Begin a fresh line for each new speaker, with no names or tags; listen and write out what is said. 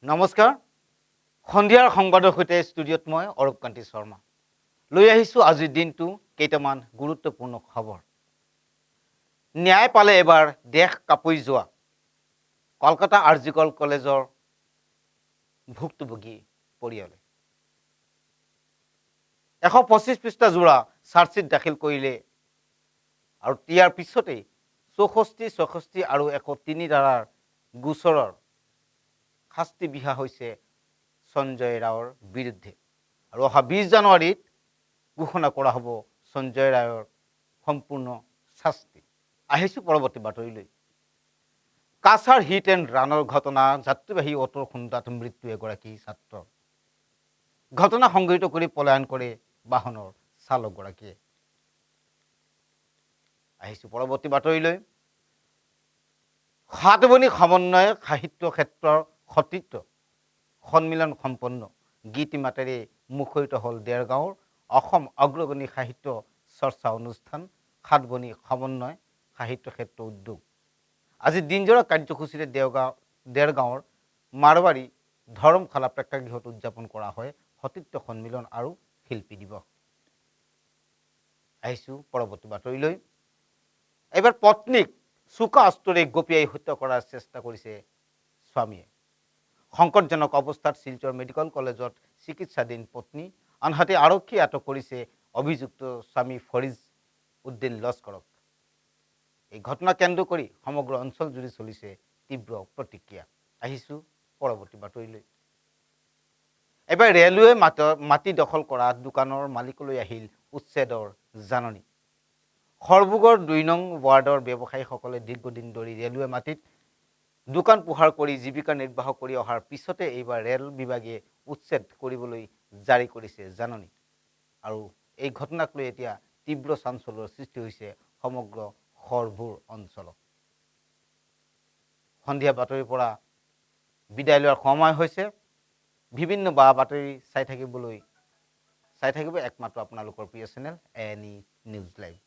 নমস্কাৰ সন্ধিয়াৰ সংবাদৰ সৈতে ষ্টুডিঅ'ত মই অৰূপ কান্তি শৰ্মা লৈ আহিছোঁ আজিৰ দিনটো কেইটামান গুৰুত্বপূৰ্ণ খবৰ। ন্যায় পালে এবাৰ দেশ কাপৰি যোৱা কলকাতা আৰজিকল কলেজৰ ভুক্তভোগী পৰিয়ালে 125 পৃষ্ঠা জোৰা চাৰ্জশ্বীট দাখিল কৰিলে আৰু ইয়াৰ পিছতেই 64 আৰু 103 ধাৰাৰ গোচৰৰ শাস্তি বিহা হৈছে সঞ্জয় ৰাওৰ বিৰুদ্ধে আৰু অহা 20 জানুৱাৰীত ঘোষণা কৰা হ'ব সঞ্জয় ৰাওৰ সম্পূৰ্ণ শাস্তি। আহিছোঁ পৰৱৰ্তী বাতৰিলৈ। কাছাৰ হিট এণ্ড ৰানৰ ঘটনা, যাত্ৰীবাহী অটোৰ খুন্দাত মৃত্যু এগৰাকী ছাত্ৰৰ। ঘটনা সংঘটিত কৰি পলায়ন কৰে বাহনৰ চালকগৰাকীয়ে। আহিছোঁ পৰৱৰ্তী বাতৰিলৈ। সাতভনী সমন্বয় সাহিত্য ক্ষেত্ৰৰ সতীৰ্থ সন্মিলন সম্পন্ন, গীত মাতেৰে মুখৰিত হ'ল দেৰগাঁৱৰ অসম অগ্ৰগণী সাহিত্য চৰ্চা অনুষ্ঠান সাতভনী সমন্বয় সাহিত্য ক্ষেত্ৰ উদ্যোগ। আজি দিনজোৰা কাৰ্যসূচীৰে দেৰগাঁৱৰ মাৰৱাৰী ধৰ্মশালা প্ৰেক্ষাগৃহত উদযাপন কৰা হয় সতীৰ্থ সন্মিলন আৰু শিল্পী দিৱস। আহিছোঁ পৰৱৰ্তী বাতৰিলৈ। এইবাৰ পত্নীক চোকা অস্ত্ৰৰে গপিয়াই হত্যা কৰাৰ চেষ্টা কৰিছে স্বামীয়ে। সংকটজনক অৱস্থাত শিলচৰ মেডিকেল কলেজত চিকিৎসাধীন পত্নী, আনহাতে আৰক্ষীয়ে আটক কৰিছে অভিযুক্ত স্বামী ফৰিজ উদ্দিন লস্কৰক। এই ঘটনা কেন্দ্ৰ কৰি সমগ্ৰ অঞ্চল জুৰি চলিছে তীব্ৰ প্ৰতিক্ৰিয়া। আহিছোঁ পৰৱৰ্তী বাতৰিলৈ। এবাৰ ৰেলৱে মাটি দখল কৰা দোকানৰ মালিকলৈ আহিল উচ্ছেদৰ জাননী। সৰভোগৰ 2 নং ৱাৰ্ডৰ ব্যৱসায়ীসকলে দীৰ্ঘদিন ধৰি ৰেলৱে মাটিত দোকান পোহাৰ কৰি জীৱিকা নিৰ্বাহ কৰি অহাৰ পিছতে এইবাৰ ৰেল বিভাগে উচ্ছেদ কৰিবলৈ জাৰি কৰিছে জাননী। আৰু এই ঘটনাক লৈ এতিয়া তীব্ৰ চাঞ্চল্যৰ সৃষ্টি হৈছে সমগ্ৰ সৰভোৰ অঞ্চলত। সন্ধিয়া বাতৰিৰ পৰা বিদায় লোৱাৰ সময় হৈছে। বিভিন্ন বাতৰি চাই থাকিব একমাত্ৰ আপোনালোকৰ প্ৰিয় চেনেল ANE নিউজ লাইভ।